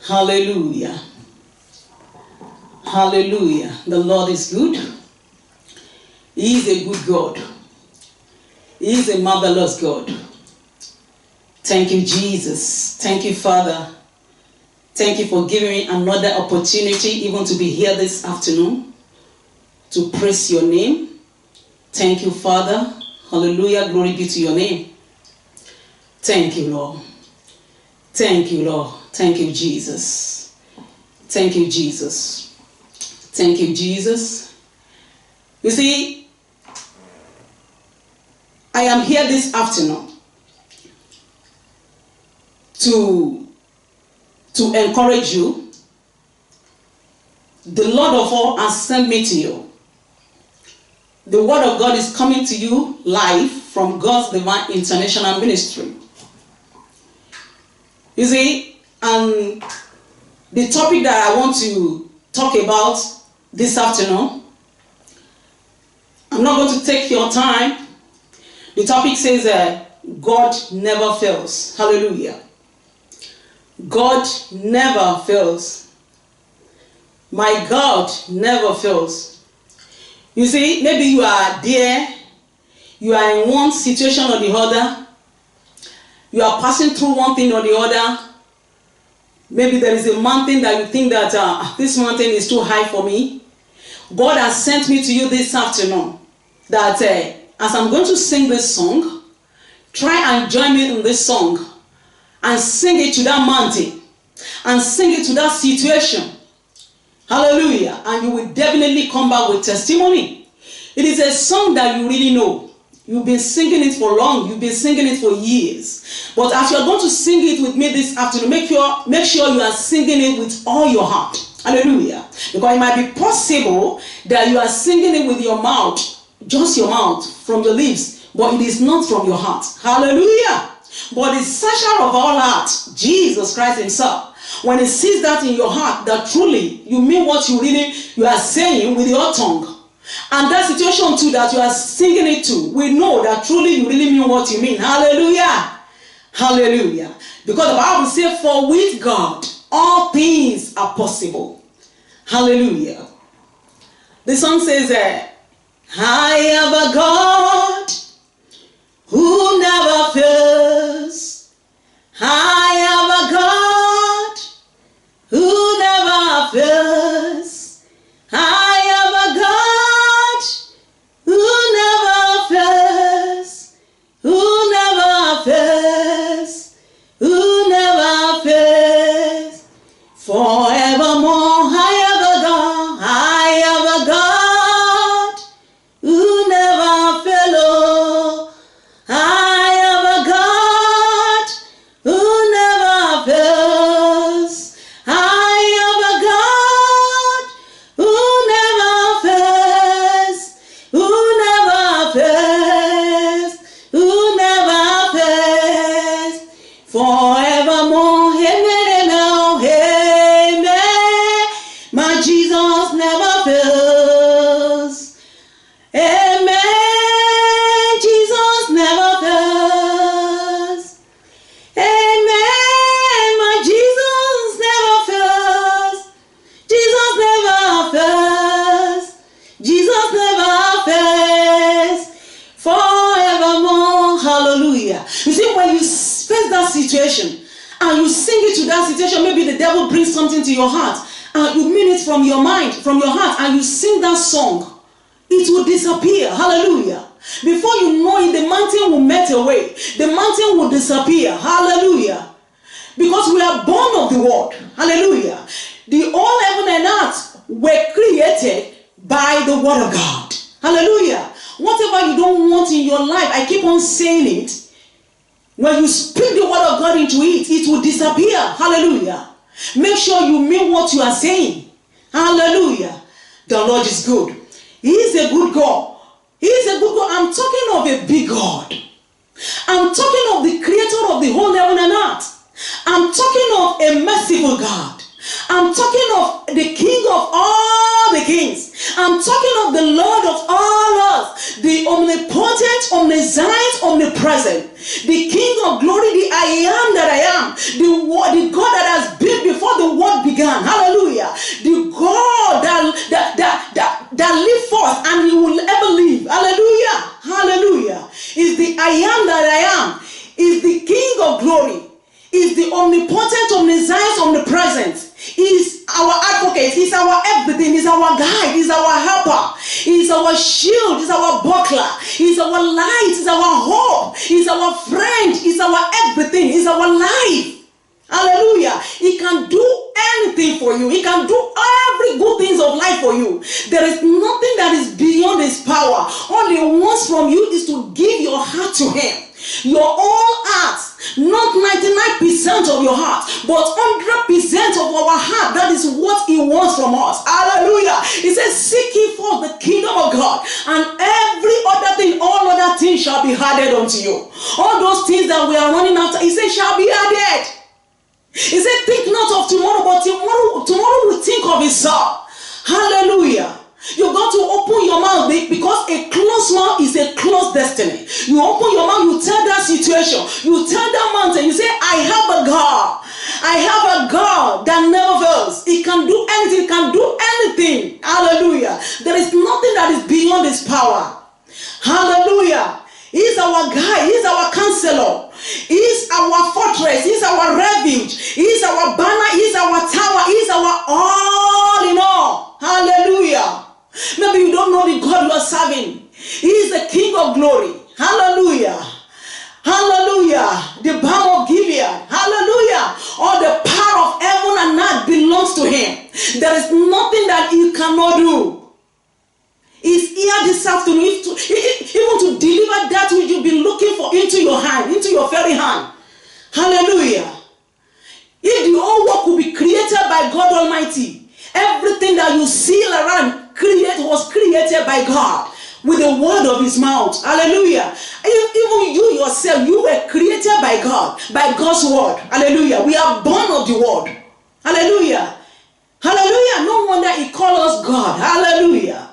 Hallelujah. Hallelujah. The Lord is good. He is a good God. He is a marvelous God. Thank you, Jesus. Thank you, Father. Thank you for giving me another opportunity even to be here this afternoon to praise your name. Thank you, Father. Hallelujah. Glory be to your name. Thank you, Lord. Thank you, Lord. Thank you, Jesus. Thank you, Jesus. Thank you, Jesus. You see, I am here this afternoon to encourage you. The Lord of all has sent me to you. The word of God is coming to you live from God's Divine International Ministry. You see, and the topic that I want to talk about this afternoon, I'm not going to take your time. The topic says God never fails. Hallelujah. God never fails. My God never fails. You see, maybe you are there, you are in one situation or the other, you are passing through one thing or the other. Maybe there is a mountain that you think that this mountain is too high for me. God has sent me to you this afternoon that as I'm going to sing this song, try and join me in this song and sing it to that mountain and sing it to that situation. Hallelujah. And you will definitely come back with testimony. It is a song that you really know. You've been singing it for long. You've been singing it for years. But as you're going to sing it with me this afternoon, make sure you are singing it with all your heart. Hallelujah. Because it might be possible that you are singing it with your mouth, just your mouth, from your lips, but it is not from your heart. Hallelujah. But the searcher of all hearts, Jesus Christ himself, when he sees that in your heart, that truly you mean what you are saying with your tongue, and that situation too that you are singing it to, we know that truly you really mean what you mean. Hallelujah. Hallelujah. Because the Bible says, for with God all things are possible. Hallelujah. The song says, I have a God who never fails. I have a God who never fails. I have a God who never fails, who never fails, who never fails. Forevermore, I have a God, I have a God who never fails. I have a God who never fails. I have a God who never fails, who never fails, who never fails. Forevermore, amen, amen, amen. My Jesus never fails. Amen. Jesus never fails. Amen. My Jesus never fails. Jesus never fails. Jesus never fails. Forevermore. Hallelujah. You see, when you face that situation and you sing it to that situation, maybe the devil brings something to your heart and you mean it from your mind, from your heart, and you sing that song, it will disappear. Hallelujah. Before you know it, the mountain will melt away. The mountain will disappear. Hallelujah. Because we are born of the word. Hallelujah. The whole heaven and earth were created by the word of God. Hallelujah. Whatever you don't want in your life, I keep on saying it. When you speak the word of God into it, it will disappear. Hallelujah. Make sure you mean what you are saying. Hallelujah. The Lord is good. He is a good God. He is a good God. I'm talking of a big God. I'm talking of the creator of the whole heaven and earth. I'm talking of a merciful God. I'm talking of the King of all the kings. I'm talking of the Lord of all lords, the omnipotent, omniscient, omnipresent, the King of glory, the I am that I am, the God that has been before before the world began. Hallelujah. The God that lived forth and he will ever live. Hallelujah. Hallelujah. Is the I am that I am. Is the King of glory. Is the omnipotent, omniscient, omnipresent. Is our advocate. Is our everything. Is our guide. Is our helper. Is our shield. Is our buckler. Is our light. Is our hope. Is our friend. Is our everything. Is our life. Hallelujah. He can do anything for you. He can do every good things of life for you. There is nothing that is beyond his power. All he wants from you is to give your heart to him. Your whole heart. Not 99% of your heart, but 100% of our heart. That is what he wants from us. Hallelujah. He says, seek ye first the kingdom of God, and every other thing, all other things shall be added unto you. All those things that we are running after, he says, shall be added. He said, think not of tomorrow, but tomorrow will think of itself. Hallelujah. You got to open your mouth, because a closed mouth is a closed destiny. You open your mouth, you tell that situation, you tell that mountain, you say, I have a God. I have a God that never fails. He can do anything, he can do anything. Hallelujah. There is nothing that is beyond his power. Hallelujah. He's our guide, he's our counselor, he's our fortress, he's our refuge, he's our banner, he's our tower, he's our all in all. Hallelujah. Maybe you don't know the God you are serving. He is the King of glory. Hallelujah. Hallelujah. The balm of Gilead. Hallelujah. All the power of heaven and earth belongs to him. There is nothing that he cannot do. He's here this afternoon even to deliver that which you've been looking for into your hand, into your very hand. Hallelujah. If the whole world could be created by God Almighty, everything that you see around was created by God with the word of his mouth. Hallelujah. Even you yourself, you were created by God, by God's word. Hallelujah. We are born of the word. Hallelujah. Hallelujah. No wonder he called us God. Hallelujah.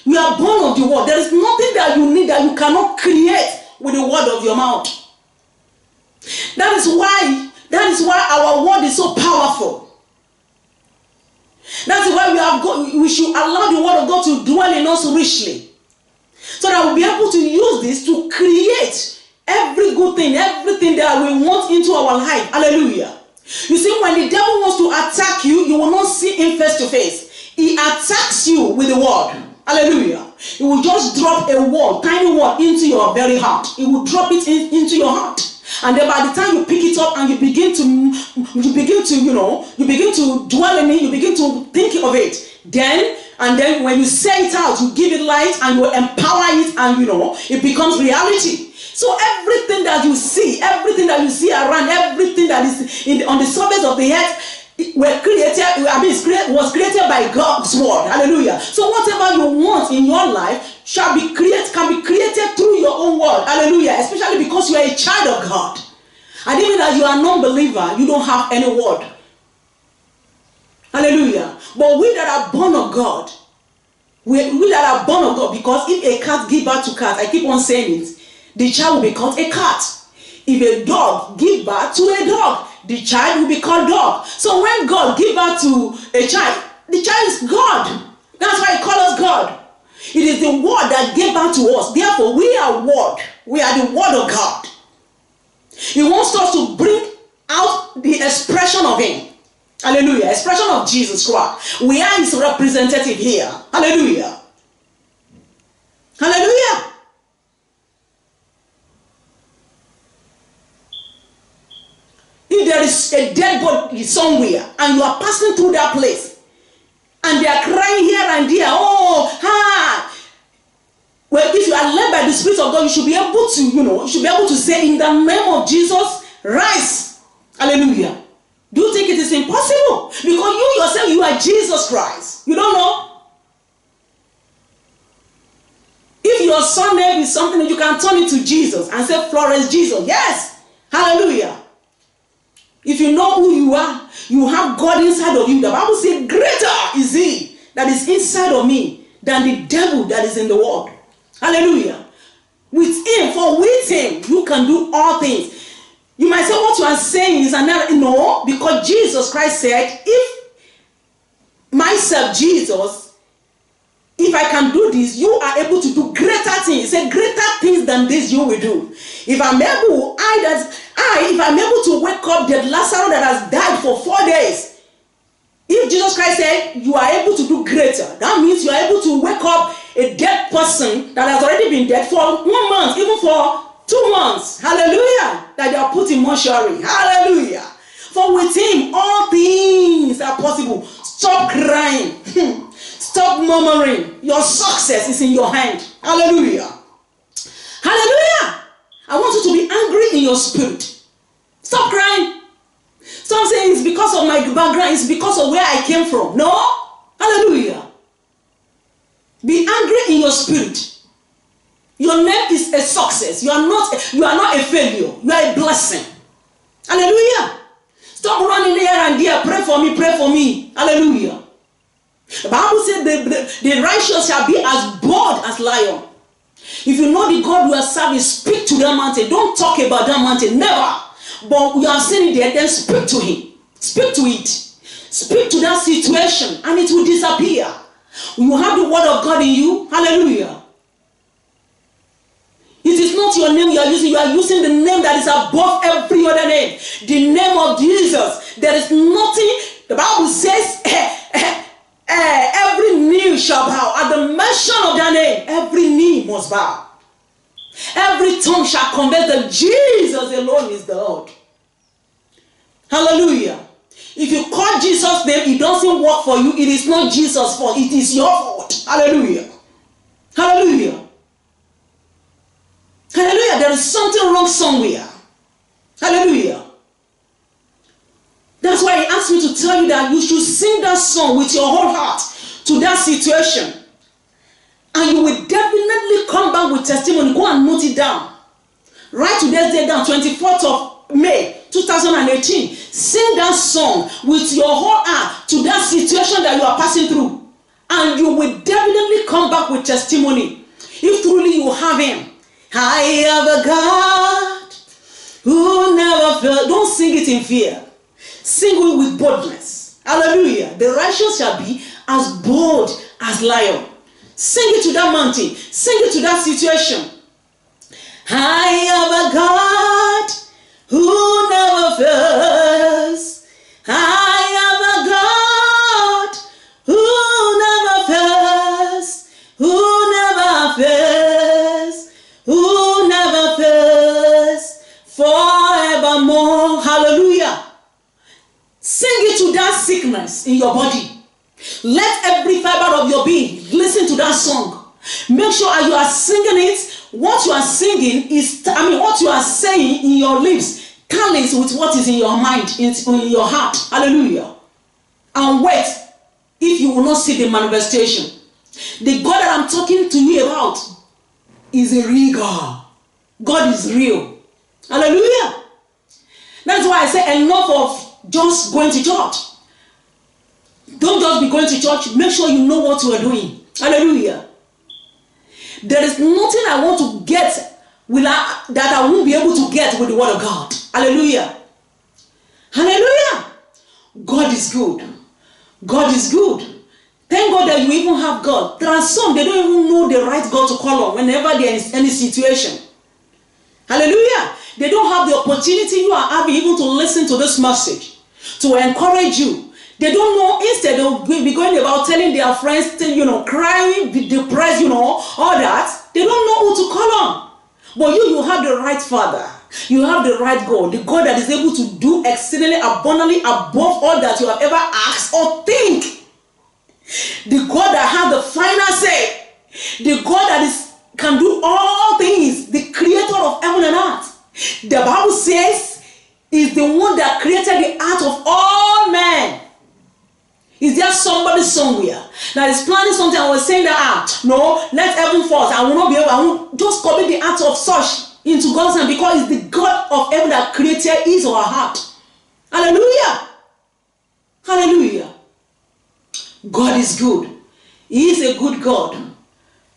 We are born of the word. There is nothing that you need that you cannot create with the word of your mouth. That is why our word is so powerful. That's why we should allow the word of God to dwell in us richly, so that we'll be able to use this to create every good thing, everything that we want into our life. Hallelujah. You see, when the devil wants to attack you, you will not see him face to face. He attacks you with the word. Hallelujah. He will just drop a word, tiny word, into your very heart. He will drop it into your heart. And then by the time you pick it up and you begin to dwell in it, you begin to think of it. Then when you say it out, you give it light and you empower it, and it becomes reality. So everything that you see around, everything that is on the surface of the earth, was created by God's word. Hallelujah. So whatever you want in your life can be created through your own word. Hallelujah. Especially because you are a child of God. And even as you are a non-believer, you don't have any word. Hallelujah. But we that are born of God, because if a cat give birth to cat, I keep on saying it, the child will be called a cat. If a dog give birth to a dog, the child will be called dog. So when God give birth to a child, the child is God. That's why he calls us God. It is the word that gave birth to us. Therefore, we are word. We are the word of God. He wants us to bring out the expression of him. Hallelujah. Expression of Jesus Christ. We are his representative here. Hallelujah. Hallelujah. If there is a dead body somewhere and you are passing through that place and they are crying here and there, well, if you are led by the Spirit of God, you should be able to say, in the name of Jesus, rise. Hallelujah. Do you think it is impossible? Because you yourself, you are Jesus Christ. You don't know? If your surname is something that you can turn it to Jesus and say, Florence Jesus. Yes. Hallelujah. If you know who you are, you have God inside of you. The Bible says, greater is he that is inside of me than the devil that is in the world. Hallelujah. With him, you can do all things. You might say what you are saying is another. No, because Jesus Christ said, if myself, Jesus, if I can do this, you are able to do greater things. He said, greater things than this you will do. If I'm able, if I'm able to wake up the Lazarus that has died for 4 days, if Jesus Christ said you are able to do greater, that means you are able to wake up a dead person that has already been dead for 1 month, even for 2 months. Hallelujah. That they are put in mortuary. Hallelujah. For with him, all things are possible. Stop crying. Stop murmuring. Your success is in your hand. Hallelujah. Hallelujah. I want you to be angry in your spirit. Stop crying. Stop saying it's because of my background. It's because of where I came from. No. Hallelujah. Be angry in your spirit. Your name is a success. You are not a failure. You are a blessing. Hallelujah. Stop running here and there. Pray for me. Pray for me. Hallelujah. The Bible said the righteous shall be as bold as lion. If you know the God you are serving, speak to that mountain. Don't talk about that mountain. Never. But you have seen it there, then speak to him. Speak to it. Speak to that situation and it will disappear. You have the word of God in you. Hallelujah. It is not your name you are using. You are using the name that is above every other name. The name of Jesus. There is nothing. The Bible says every knee shall bow. At the mention of that name, every knee must bow. Every tongue shall confess that Jesus alone is the Lord. Hallelujah. If you call Jesus' name, it doesn't work for you. It is not Jesus' fault. It is your fault. Hallelujah. Hallelujah. Hallelujah. There is something wrong somewhere. Hallelujah. That's why he asked me to tell you that you should sing that song with your whole heart to that situation. And you will definitely come back with testimony. Go and note it down. Write today's date down, 24th of May, 2018. Sing that song with your whole heart to that situation that you are passing through. And you will definitely come back with testimony. If truly you have him. I have a God who never fails. Don't sing it in fear. Sing it with boldness. Hallelujah. The righteous shall be as bold as lion. Sing it to that mountain. Sing it to that situation. I have a God who never fails. I have a God who never fails. Who never fails. Who never fails. Forevermore. Hallelujah. Sing it to that sickness in your body. Let every fiber of your being listen to that song. Make sure as you are singing it, what you are singing is, what you are saying in your lips tallies with what is in your mind, in your heart. Hallelujah. And wait, if you will not see the manifestation. The God that I'm talking to you about is a real God. God is real. Hallelujah. That's why I say enough of just going to church. Don't just be going to church. Make sure you know what you are doing. Hallelujah. There is nothing I want to get that I won't be able to get with the word of God. Hallelujah. Hallelujah. God is good. God is good. Thank God that you even have God. There are some, they don't even know the right God to call on whenever there is any situation. Hallelujah. They don't have the opportunity you are having even to listen to this message, to encourage you. They don't know. Instead, they'll be going about telling their friends, crying, be depressed, all that. They don't know who to call on. But you have the right Father. You have the right God. The God that is able to do exceedingly abundantly above all that you have ever asked or think. The God that has the final say. The God that can do all things. The creator of heaven and earth. The Bible says is the one that created the heart of all men. Is there somebody somewhere that is planning something and was saying that, no, let heaven fall. I will not be able, I will just commit the heart of such into God's hand because it's the God of heaven that created his or her heart. Hallelujah. Hallelujah. God is good. He is a good God.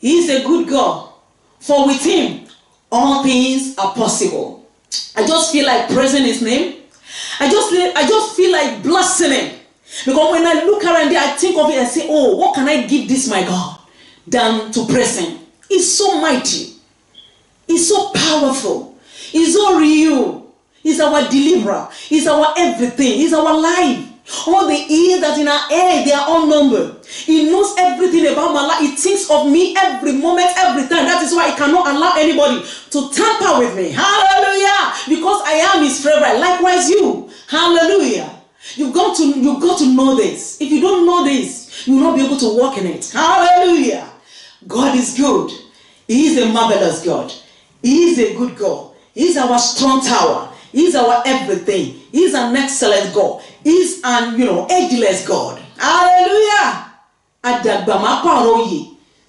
He is a good God. For with him, all things are possible. I just feel like praising his name. I just feel like blessing him. Because when I look around there, I think of it and say, oh, what can I give this my God than to praise him? He's so mighty. He's so powerful. He's so real. He's our deliverer. He's our everything. He's our life. All the ears that in our ear, they are all numbered. He knows everything about my life. He thinks of me every moment, every time. That is why he cannot allow anybody to tamper with me. Hallelujah. Because I am his favorite. Likewise you. Hallelujah. You've got to know this. If you don't know this, you will not be able to walk in it. Hallelujah. God is good. He is a marvelous God. He is a good God. He is our strong tower. He is our everything. He is an excellent God. He is an, ageless God. Hallelujah.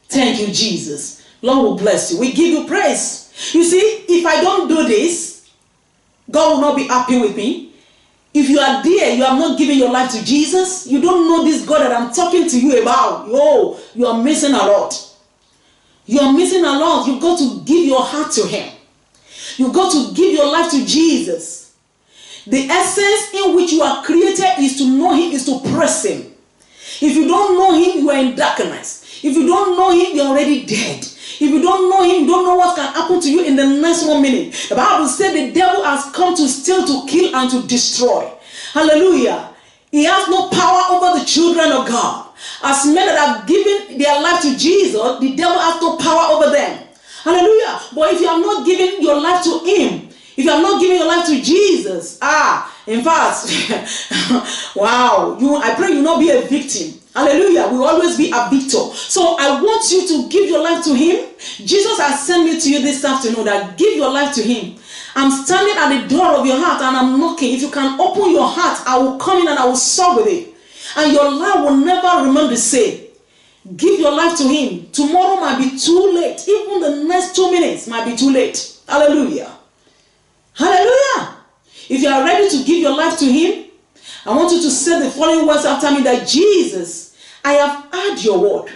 Thank you, Jesus. Lord will bless you. We give you praise. You see, if I don't do this, God will not be happy with me. If you are there, you are not giving your life to Jesus, you don't know this God that I'm talking to you about, you are missing a lot. You are missing a lot. You've got to give your heart to him. You've got to give your life to Jesus. The essence in which you are created is to know him, is to praise him. If you don't know him, you are in darkness. If you don't know him, you're already dead. If you don't know him, you don't know what can happen to you in the next 1 minute. The Bible said the devil has come to steal, to kill, and to destroy. Hallelujah. He has no power over the children of God. As men that have given their life to Jesus, the devil has no power over them. Hallelujah. But if you are not giving your life to him, if you are not giving your life to Jesus, in fact, wow, I pray you will not be a victim. Hallelujah. We will always be a victor. So I want you to give your life to him. Jesus has sent me to you this afternoon that give your life to him. I'm standing at the door of your heart and I'm knocking. If you can open your heart, I will come in and I will solve with it. And your life will never remain the same. Give your life to him. Tomorrow might be too late. Even the next 2 minutes might be too late. Hallelujah. Hallelujah. If you are ready to give your life to him, I want you to say the following words after me, that Jesus, I have heard your word.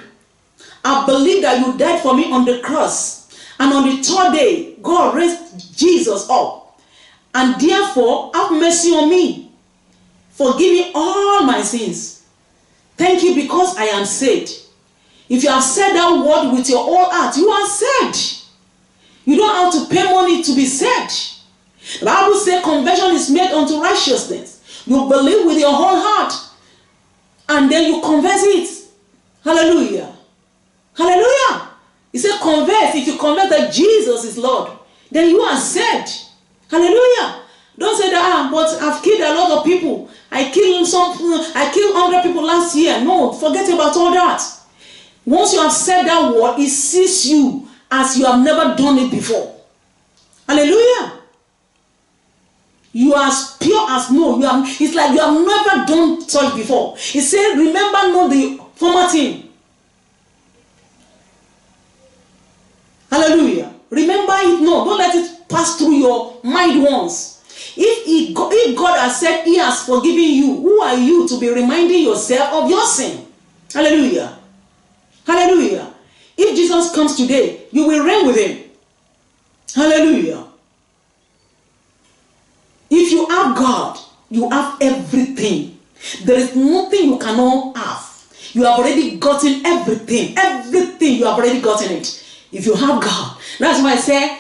I believe that you died for me on the cross. And on the third day, God raised Jesus up. And therefore, have mercy on me. Forgive me all my sins. Thank you because I am saved. If you have said that word with your whole heart, you are saved. You don't have to pay money to be saved. The Bible says conversion is made unto righteousness. You believe with your whole heart. And then you confess it. Hallelujah. Hallelujah. He said converse. If you confess that Jesus is Lord, then you are saved. Hallelujah. Don't say that, but I've killed a lot of people. I killed 100 people last year. No, forget about all that. Once you have said that word, it sees you as you have never done it before. Hallelujah. You are as pure as snow. It's like you have never done such before. He said, remember not the former thing. Hallelujah. Remember it not. Don't let it pass through your mind once. If God has said he has forgiven you, who are you to be reminding yourself of your sin? Hallelujah. Hallelujah. If Jesus comes today, you will reign with him. Hallelujah. If you have God, you have everything. There is nothing you cannot have. You have already gotten everything. Everything, you have already gotten it. If you have God. That's why I say,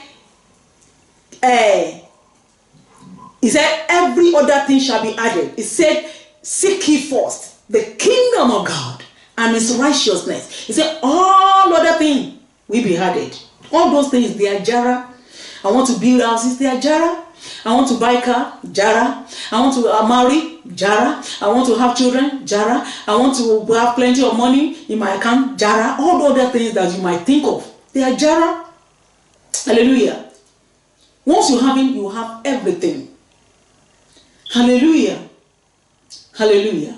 he said, every other thing shall be added. He said, seek ye first the kingdom of God and his righteousness. He said, all other things will be added. All those things, they are jara. I want to build houses, they are jara. I want to buy a car, jara. I want to marry, jara. I want to have children, jara. I want to have plenty of money in my account, jara. All the other things that you might think of, they are jara. Hallelujah. Once you have him, you have everything. Hallelujah. Hallelujah.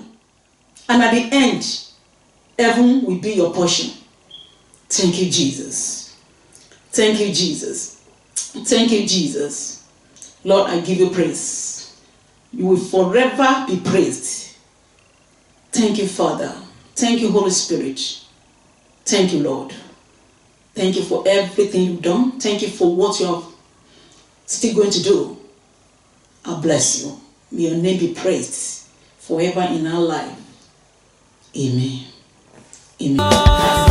And at the end, heaven will be your portion. Thank you, Jesus. Thank you, Jesus. Thank you, Jesus. Lord, I give you praise. You will forever be praised. Thank you, Father. Thank you, Holy Spirit. Thank you, Lord. Thank you for everything you've done. Thank you for what you are still going to do. I bless you. May your name be praised forever in our life. Amen. Amen.